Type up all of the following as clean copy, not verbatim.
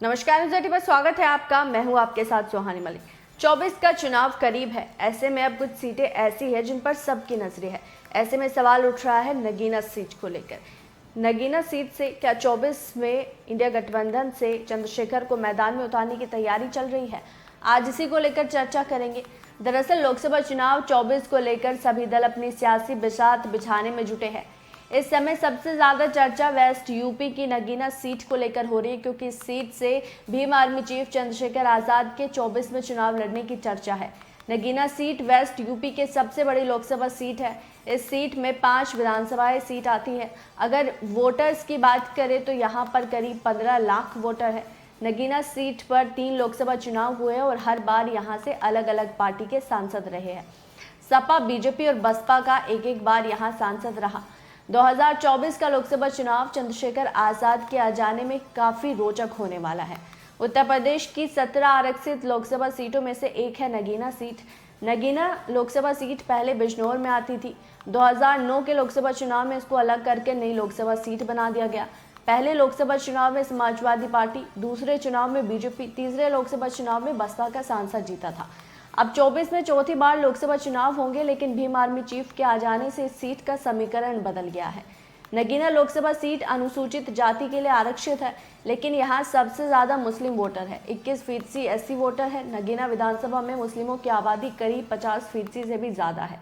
नमस्कार, न्यूज़ 18 पर स्वागत है आपका। मैं हूं आपके साथ सुहानी मलिक। 24 का चुनाव करीब है। ऐसे में अब कुछ सीटें ऐसी हैं जिन पर सबकी नजरें है। ऐसे में सवाल उठ रहा है नगीना सीट को लेकर। नगीना सीट से क्या 24 में इंडिया गठबंधन से चंद्रशेखर को मैदान में उतारने की तैयारी चल रही है? आज इसी को लेकर चर्चा करेंगे। दरअसल लोकसभा चुनाव 24 को लेकर सभी दल अपनी सियासी बिसात बिछाने में जुटे हैं। इस समय सबसे ज्यादा चर्चा वेस्ट यूपी की नगीना सीट को लेकर हो रही है, क्योंकि इस सीट से भीम आर्मी चीफ चंद्रशेखर आजाद के 24 में चुनाव लड़ने की चर्चा है। नगीना सीट वेस्ट यूपी के सबसे बड़ी लोकसभा सीट है। इस सीट में 5 विधानसभाएं सीट आती है। अगर वोटर्स की बात करें तो यहाँ पर करीब 15 लाख वोटर है। नगीना सीट पर 3 लोकसभा चुनाव हुए और हर बार यहाँ से अलग अलग पार्टी के सांसद रहे हैं। सपा, बीजेपी और बसपा का एक एक बार यहाँ सांसद रहा। 2024 का लोकसभा चुनाव चंद्रशेखर आजाद के आ जाने में काफी रोचक होने वाला है। उत्तर प्रदेश की 17 आरक्षित लोकसभा सीटों में से एक है नगीना सीट। नगीना लोकसभा सीट पहले बिजनौर में आती थी। 2009 के लोकसभा चुनाव में इसको अलग करके नई लोकसभा सीट बना दिया गया। पहले लोकसभा चुनाव में समाजवादी पार्टी, दूसरे चुनाव में बीजेपी, तीसरे लोकसभा चुनाव में बसपा का सांसद जीता था। अब 24 में चौथी बार लोकसभा चुनाव होंगे, लेकिन भीम आर्मी चीफ के आ जाने से इस सीट का समीकरण बदल गया है। नगीना लोकसभा सीट अनुसूचित जाति के लिए आरक्षित है, लेकिन यहाँ सबसे ज्यादा मुस्लिम वोटर है। 21% एससी वोटर है। नगीना विधानसभा में मुस्लिमों की आबादी करीब 50% से भी ज्यादा है।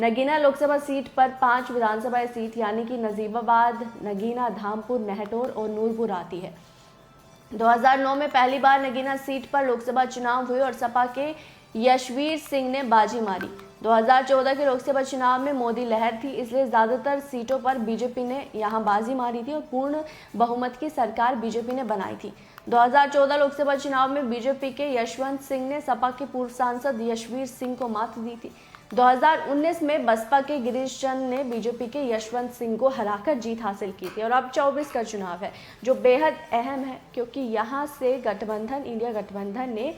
नगीना लोकसभा सीट पर 5 विधानसभा सीट यानी कि नजीबाबाद, नगीना, धामपुर, महटौर और नूरपुर आती है। 2009 में पहली बार नगीना सीट पर लोकसभा चुनाव हुए और सपा के यशवीर सिंह ने बाजी मारी। 2014 के लोकसभा चुनाव में मोदी लहर थी, इसलिए ज्यादातर सीटों पर बीजेपी ने यहां बाजी मारी थी और पूर्ण बहुमत की सरकार बीजेपी ने बनाई थी। 2014 लोकसभा चुनाव में बीजेपी के यशवंत सिंह ने सपा के पूर्व सांसद यशवीर सिंह को मात दी थी। 2019 में बसपा के गिरीश चंद ने बीजेपी के यशवंत सिंह को हराकर जीत हासिल की थी। और अब 24 का चुनाव है, जो बेहद अहम है, क्योंकि यहाँ से गठबंधन, इंडिया गठबंधन ने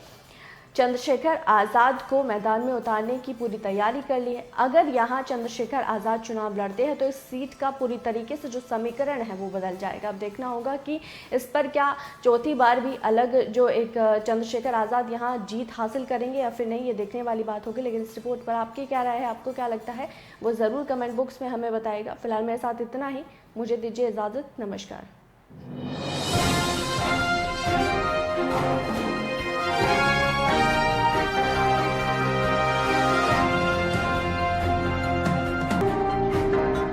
चंद्रशेखर आजाद को मैदान में उतारने की पूरी तैयारी कर ली है। अगर यहाँ चंद्रशेखर आजाद चुनाव लड़ते हैं तो इस सीट का पूरी तरीके से जो समीकरण है वो बदल जाएगा। अब देखना होगा कि इस पर क्या चौथी बार भी अलग जो एक चंद्रशेखर आजाद यहाँ जीत हासिल करेंगे या फिर नहीं, ये देखने वाली बात होगी। लेकिन इस रिपोर्ट पर आपकी क्या राय है, आपको क्या लगता है, वो ज़रूर कमेंट बॉक्स में हमें बताएगा। फिलहाल मेरे साथ इतना ही, मुझे दीजिए इजाज़त। नमस्कार।